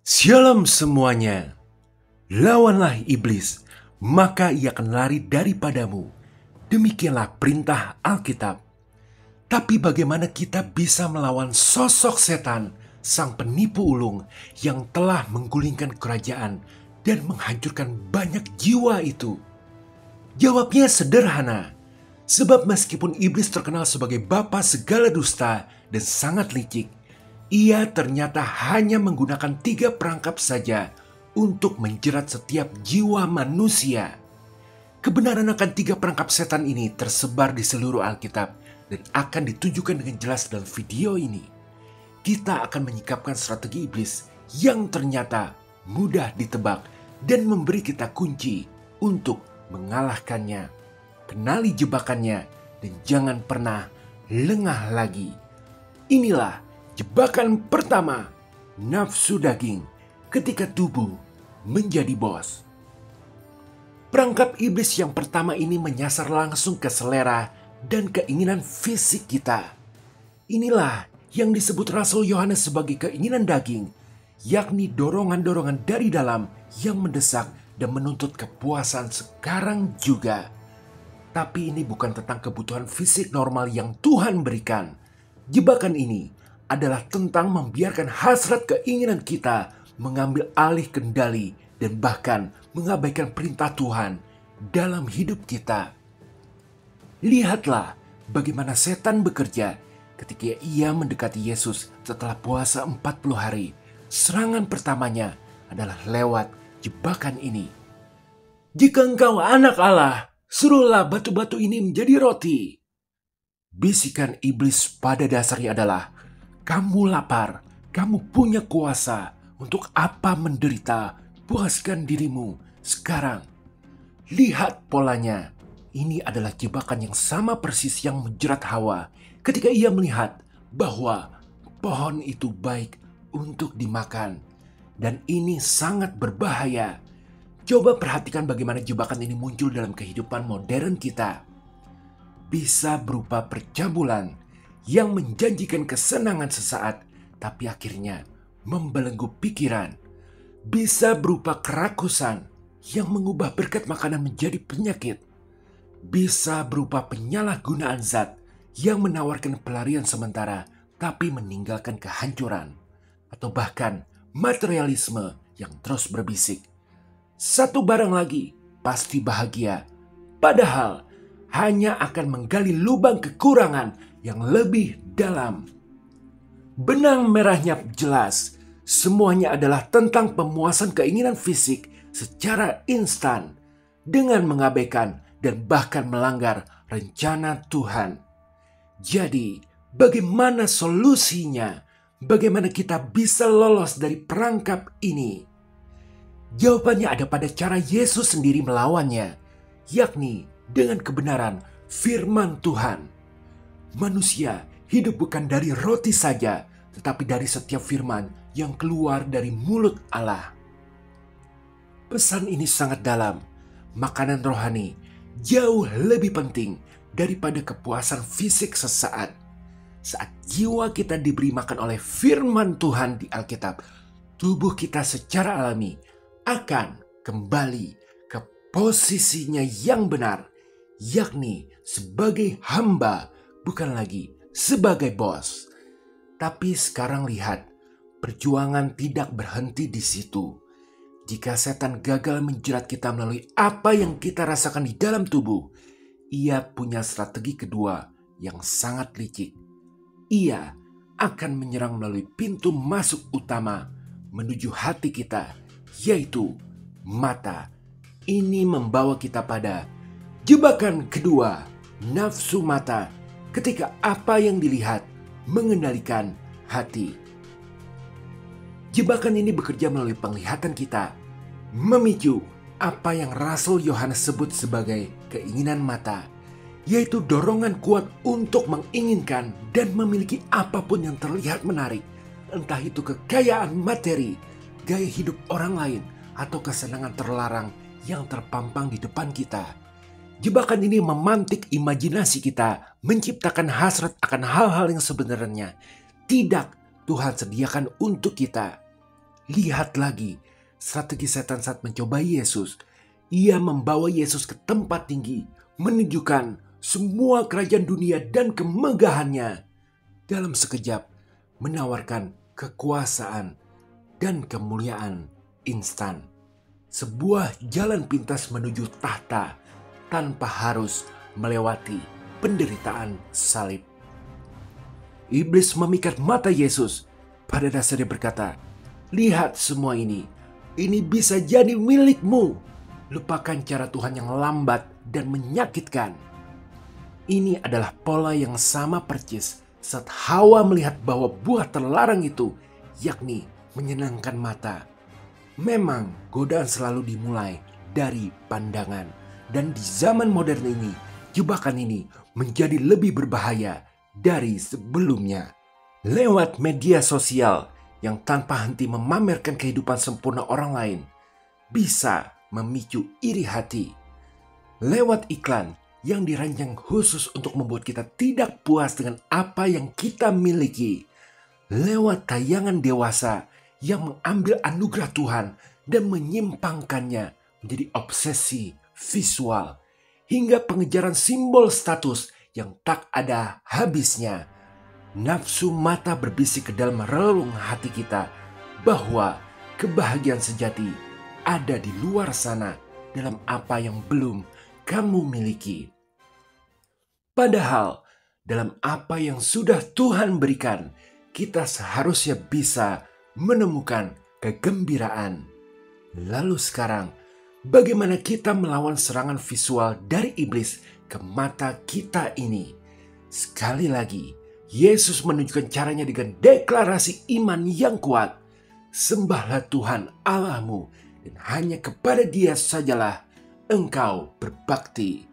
Shalom semuanya. Lawanlah iblis, maka ia akan lari daripadamu. Demikianlah perintah Alkitab. Tapi bagaimana kita bisa melawan sosok setan, sang penipu ulung yang telah menggulingkan kerajaan dan menghancurkan banyak jiwa itu? Jawabnya sederhana. Sebab meskipun iblis terkenal sebagai bapa segala dusta dan sangat licik, ia ternyata hanya menggunakan 3 perangkap saja untuk menjerat setiap jiwa manusia. Kebenaran akan 3 perangkap setan ini tersebar di seluruh Alkitab dan akan ditunjukkan dengan jelas dalam video ini. Kita akan menyikapkan strategi iblis yang ternyata mudah ditebak dan memberi kita kunci untuk mengalahkannya. Kenali jebakannya dan jangan pernah lengah lagi. Inilah jebakan pertama, nafsu daging ketika tubuh menjadi bos. Perangkap iblis yang pertama ini menyasar langsung ke selera dan keinginan fisik kita. Inilah yang disebut Rasul Yohanes sebagai keinginan daging, yakni dorongan-dorongan dari dalam yang mendesak dan menuntut kepuasan sekarang juga. Tapi ini bukan tentang kebutuhan fisik normal yang Tuhan berikan. Jebakan ini adalah tentang membiarkan hasrat keinginan kita mengambil alih kendali dan bahkan mengabaikan perintah Tuhan dalam hidup kita. Lihatlah bagaimana setan bekerja ketika ia mendekati Yesus setelah puasa 40 hari. Serangan pertamanya adalah lewat jebakan ini. Jika engkau anak Allah, suruhlah batu-batu ini menjadi roti. Bisikan iblis pada dasarnya adalah, kamu lapar, kamu punya kuasa, untuk apa menderita, puaskan dirimu sekarang. Lihat polanya, ini adalah jebakan yang sama persis yang menjerat Hawa ketika ia melihat bahwa pohon itu baik untuk dimakan. Dan ini sangat berbahaya. Coba perhatikan bagaimana jebakan ini muncul dalam kehidupan modern kita. Bisa berupa percabulan yang menjanjikan kesenangan sesaat, tapi akhirnya membelenggu pikiran. Bisa berupa kerakusan yang mengubah berkat makanan menjadi penyakit. Bisa berupa penyalahgunaan zat yang menawarkan pelarian sementara, tapi meninggalkan kehancuran. Atau bahkan materialisme yang terus berbisik. Satu barang lagi pasti bahagia, padahal hanya akan menggali lubang kekurangan yang lebih dalam. Benang merahnya jelas, semuanya adalah tentang pemuasan keinginan fisik secara instan dengan mengabaikan dan bahkan melanggar rencana Tuhan. Jadi, bagaimana solusinya? Bagaimana kita bisa lolos dari perangkap ini? Jawabannya ada pada cara Yesus sendiri melawannya, yakni dengan kebenaran firman Tuhan. Manusia hidup bukan dari roti saja, tetapi dari setiap firman yang keluar dari mulut Allah. Pesan ini sangat dalam. Makanan rohani jauh lebih penting daripada kepuasan fisik sesaat. Saat jiwa kita diberi makan oleh firman Tuhan di Alkitab, tubuh kita secara alami akan kembali ke posisinya yang benar, yakni sebagai hamba, bukan lagi sebagai bos. Tapi sekarang lihat, perjuangan tidak berhenti di situ. Jika setan gagal menjerat kita melalui apa yang kita rasakan di dalam tubuh, ia punya strategi kedua yang sangat licik. Ia akan menyerang melalui pintu masuk utama menuju hati kita, yaitu mata. Ini membawa kita pada jebakan kedua, nafsu mata, ketika apa yang dilihat mengendalikan hati. Jebakan ini bekerja melalui penglihatan kita, memicu apa yang Rasul Yohanes sebut sebagai keinginan mata, yaitu dorongan kuat untuk menginginkan dan memiliki apapun yang terlihat menarik, entah itu kekayaan materi, gaya hidup orang lain, atau kesenangan terlarang yang terpampang di depan kita. Jebakan ini memantik imajinasi kita, menciptakan hasrat akan hal-hal yang sebenarnya tidak Tuhan sediakan untuk kita. Lihat lagi strategi setan saat mencobai Yesus. Ia membawa Yesus ke tempat tinggi, menunjukkan semua kerajaan dunia dan kemegahannya. Dalam sekejap, menawarkan kekuasaan dan kemuliaan instan. Sebuah jalan pintas menuju tahta tanpa harus melewati penderitaan salib. Iblis memikat mata Yesus. Pada dasarnya berkata, "Lihat semua ini bisa jadi milikmu. Lupakan cara Tuhan yang lambat dan menyakitkan." Ini adalah pola yang sama persis saat Hawa melihat bahwa buah terlarang itu, yakni menyenangkan mata. Memang godaan selalu dimulai dari pandangan. Dan di zaman modern ini, jebakan ini menjadi lebih berbahaya dari sebelumnya. Lewat media sosial yang tanpa henti memamerkan kehidupan sempurna orang lain, bisa memicu iri hati. Lewat iklan yang dirancang khusus untuk membuat kita tidak puas dengan apa yang kita miliki. Lewat tayangan dewasa yang mengambil anugerah Tuhan dan menyimpangkannya menjadi obsesi visual. Hingga pengejaran simbol status yang tak ada habisnya. Nafsu mata berbisik ke dalam relung hati kita bahwa kebahagiaan sejati ada di luar sana dalam apa yang belum kamu miliki. Padahal dalam apa yang sudah Tuhan berikan, kita seharusnya bisa menemukan kegembiraan. Lalu sekarang, bagaimana kita melawan serangan visual dari iblis ke mata kita ini? Sekali lagi, Yesus menunjukkan caranya dengan deklarasi iman yang kuat. Sembahlah Tuhan Allahmu, dan hanya kepada Dia sajalah engkau berbakti.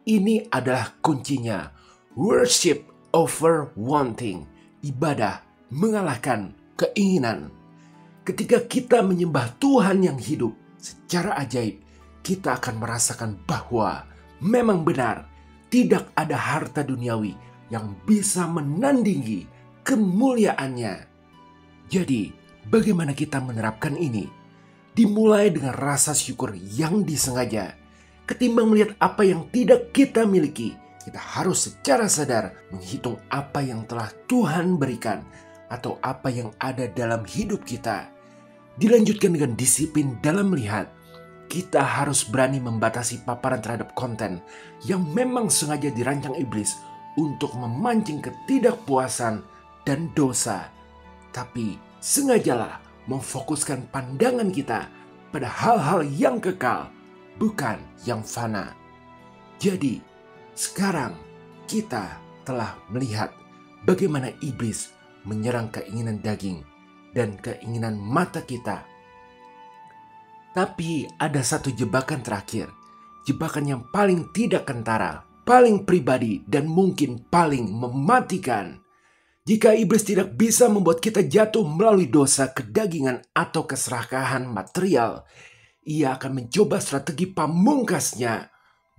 Ini adalah kuncinya. Worship over wanting. Ibadah mengalahkan keinginan. Ketika kita menyembah Tuhan yang hidup secara ajaib, kita akan merasakan bahwa memang benar tidak ada harta duniawi yang bisa menandingi kemuliaannya. Jadi, bagaimana kita menerapkan ini? Dimulai dengan rasa syukur yang disengaja. Ketimbang melihat apa yang tidak kita miliki, kita harus secara sadar menghitung apa yang telah Tuhan berikan atau apa yang ada dalam hidup kita. Dilanjutkan dengan disiplin dalam melihat. Kita harus berani membatasi paparan terhadap konten yang memang sengaja dirancang iblis untuk memancing ketidakpuasan dan dosa. Tapi sengajalah memfokuskan pandangan kita pada hal-hal yang kekal, bukan yang fana. Jadi, sekarang kita telah melihat bagaimana iblis menyerang keinginan daging dan keinginan mata kita. Tapi ada satu jebakan terakhir, jebakan yang paling tidak kentara, paling pribadi, dan mungkin paling mematikan. Jika iblis tidak bisa membuat kita jatuh melalui dosa kedagingan atau keserakahan material, ia akan mencoba strategi pamungkasnya,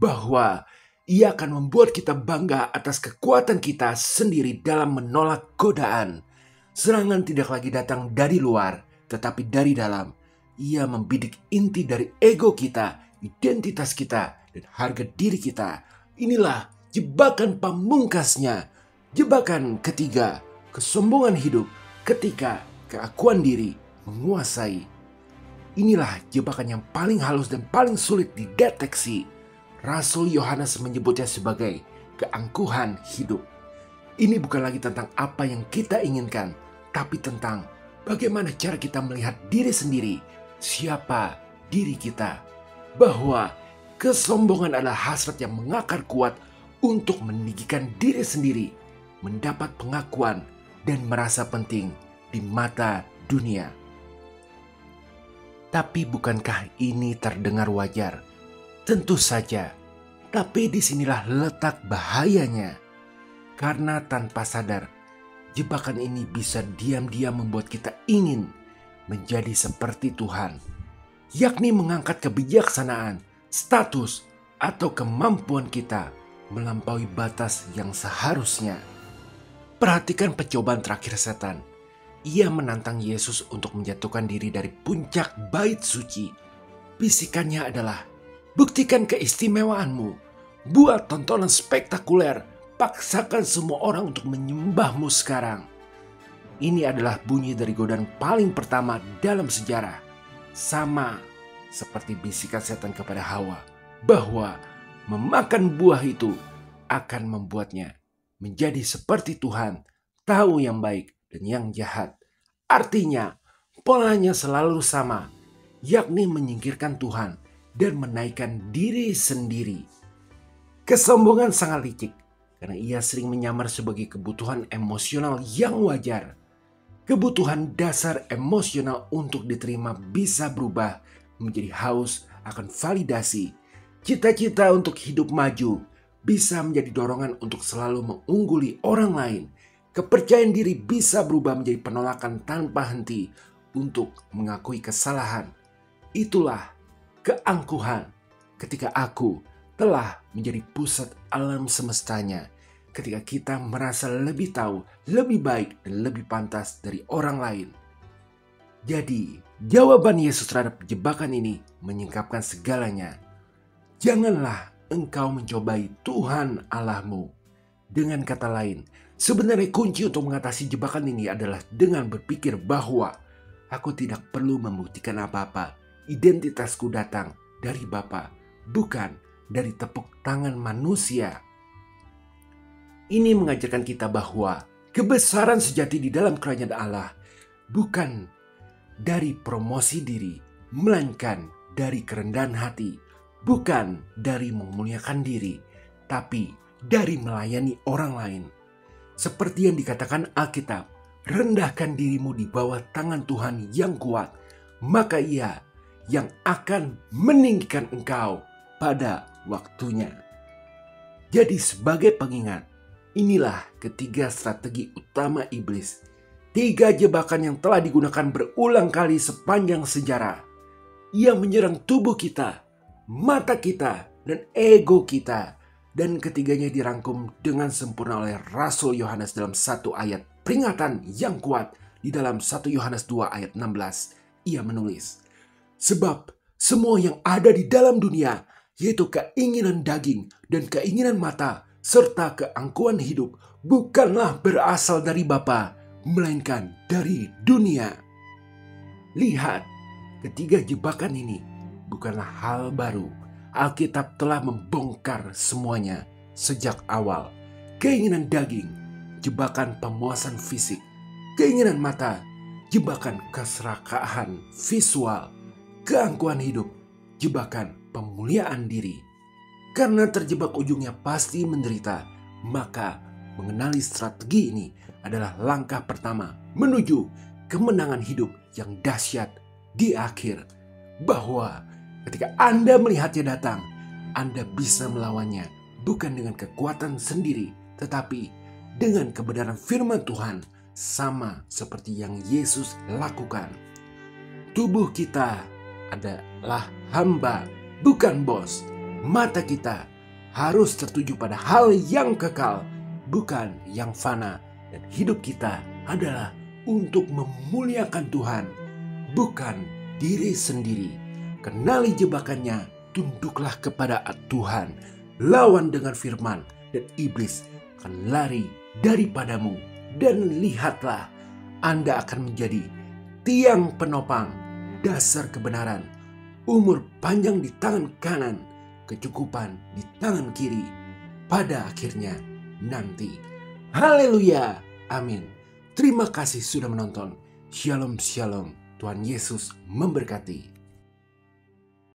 bahwa ia akan membuat kita bangga atas kekuatan kita sendiri dalam menolak godaan. Serangan tidak lagi datang dari luar, tetapi dari dalam. Ia membidik inti dari ego kita, identitas kita, dan harga diri kita. Inilah jebakan pamungkasnya. Jebakan ketiga, kesombongan hidup ketika keakuan diri menguasai. Inilah jebakan yang paling halus dan paling sulit dideteksi. Rasul Yohanes menyebutnya sebagai keangkuhan hidup. Ini bukan lagi tentang apa yang kita inginkan, tapi tentang bagaimana cara kita melihat diri sendiri, siapa diri kita. Bahwa kesombongan adalah hasrat yang mengakar kuat untuk meninggikan diri sendiri, mendapat pengakuan, dan merasa penting di mata dunia. Tapi bukankah ini terdengar wajar? Tentu saja, tapi disinilah letak bahayanya. Karena tanpa sadar, jebakan ini bisa diam-diam membuat kita ingin menjadi seperti Tuhan, yakni mengangkat kebijaksanaan, status, atau kemampuan kita melampaui batas yang seharusnya. Perhatikan percobaan terakhir setan. Ia menantang Yesus untuk menjatuhkan diri dari puncak bait suci. Bisikannya adalah, "Buktikan keistimewaanmu, buat tontonan spektakuler, paksakan semua orang untuk menyembahmu sekarang." Ini adalah bunyi dari godaan paling pertama dalam sejarah. Sama seperti bisikan setan kepada Hawa, bahwa memakan buah itu akan membuatnya menjadi seperti Tuhan, tahu yang baik dan yang jahat. Artinya, polanya selalu sama, yakni menyingkirkan Tuhan dan menaikkan diri sendiri. Kesombongan sangat licik karena ia sering menyamar sebagai kebutuhan emosional yang wajar. Kebutuhan dasar emosional untuk diterima bisa berubah menjadi haus akan validasi. Cita-cita untuk hidup maju bisa menjadi dorongan untuk selalu mengungguli orang lain. Kepercayaan diri bisa berubah menjadi penolakan tanpa henti untuk mengakui kesalahan. Itulah keangkuhan ketika aku telah menjadi pusat alam semestanya. Ketika kita merasa lebih tahu, lebih baik, dan lebih pantas dari orang lain. Jadi, jawaban Yesus terhadap jebakan ini menyingkapkan segalanya. Janganlah engkau mencobai Tuhan Allahmu. Dengan kata lain, sebenarnya kunci untuk mengatasi jebakan ini adalah dengan berpikir bahwa aku tidak perlu membuktikan apa-apa. Identitasku datang dari Bapa, bukan dari tepuk tangan manusia. Ini mengajarkan kita bahwa kebesaran sejati di dalam kerajaan Allah bukan dari promosi diri, melainkan dari kerendahan hati, bukan dari memuliakan diri, tapi dari melayani orang lain. Seperti yang dikatakan Alkitab, rendahkan dirimu di bawah tangan Tuhan yang kuat, maka Ia yang akan meninggikan engkau pada waktunya. Jadi sebagai pengingat, inilah ketiga strategi utama iblis. 3 jebakan yang telah digunakan berulang kali sepanjang sejarah. Ia menyerang tubuh kita, mata kita, dan ego kita. Dan ketiganya dirangkum dengan sempurna oleh Rasul Yohanes dalam satu ayat peringatan yang kuat di dalam 1 Yohanes 2 ayat 16. Ia menulis, "Sebab semua yang ada di dalam dunia, yaitu keinginan daging dan keinginan mata, serta keangkuhan hidup, bukanlah berasal dari Bapa, melainkan dari dunia." Lihat, ketiga jebakan ini bukanlah hal baru. Alkitab telah membongkar semuanya sejak awal. Keinginan daging, jebakan pemuasan fisik. Keinginan mata, jebakan keserakahan visual. Keangkuhan hidup, jebakan pemuliaan diri. Karena terjebak ujungnya pasti menderita, maka mengenali strategi ini adalah langkah pertama menuju kemenangan hidup yang dahsyat di akhir. Bahwa ketika Anda melihatnya datang, Anda bisa melawannya bukan dengan kekuatan sendiri, tetapi dengan kebenaran firman Tuhan, sama seperti yang Yesus lakukan. Tubuh kita adalah hamba, bukan bos. Mata kita harus tertuju pada hal yang kekal, bukan yang fana. Dan hidup kita adalah untuk memuliakan Tuhan, bukan diri sendiri. Kenali jebakannya, tunduklah kepada Tuhan, lawan dengan firman, dan iblis akan lari daripadamu. Dan lihatlah, Anda akan menjadi tiang penopang, dasar kebenaran, umur panjang di tangan kanan, kecukupan di tangan kiri, pada akhirnya nanti. Haleluya, amin. Terima kasih sudah menonton. Shalom, shalom. Tuhan Yesus memberkati.